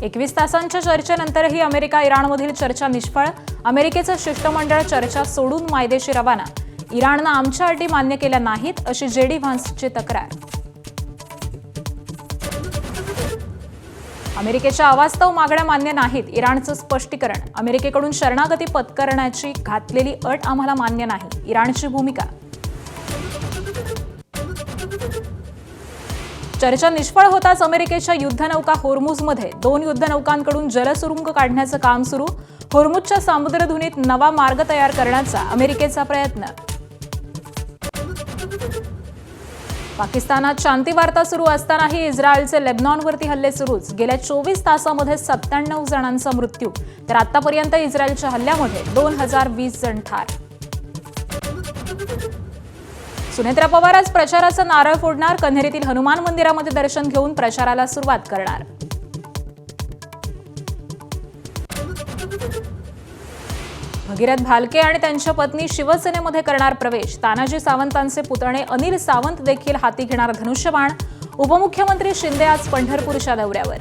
21 तासांच्या चर्चेनंतरही अमेरिका इराणमधील चर्चा निष्फळ. अमेरिकेचं शिष्टमंडळ चर्चा सोडून मायदेशी रवाना. इराणनं आमच्या अटी मान्य केल्या नाहीत अशी जेडी व्हान्सची तक्रार. अमेरिकेच्या अवास्तव मागण्या मान्य नाहीत. इराणचं स्पष्टीकरण. अमेरिकेकडून शरणागती पत्करण्याची घातलेली अट आम्हाला मान्य नाही. इराणची भूमिका. चर्चा निष्फळ होताच अमेरिकेच्या युद्धनौका होर्मुझमध्ये 2 युद्धनौकांकडून जलसुरुंग काढण्याचं काम सुरू. होर्मुझच्या सामुद्रधुनीत नवा मार्ग तयार करण्याचा अमेरिकेचा प्रयत्न. पाकिस्तानात शांती वार्ता सुरू असतानाही इस्रायलचे लेबनॉनवरती हल्ले सुरूच. गेल्या 24 तासांमध्ये 97 जणांचा मृत्यू, तर आतापर्यंत इस्रायलच्या हल्ल्यामध्ये 2020 जण ठार. सुनेत्रा पवार आज प्रचाराचा नारळ फोडणार. कन्हेरीतील हनुमान मंदिरामध्ये दर्शन घेऊन प्रचाराला सुरुवात करणार. भगीरथ भालके आणि त्यांच्या पत्नी शिवसेनेमध्ये करणार प्रवेश. तानाजी सावंतांचे पुतणे अनिल सावंत देखील हाती घेणार धनुष्यबाण. उपमुख्यमंत्री शिंदे आज पंढरपूरच्या दौऱ्यावर.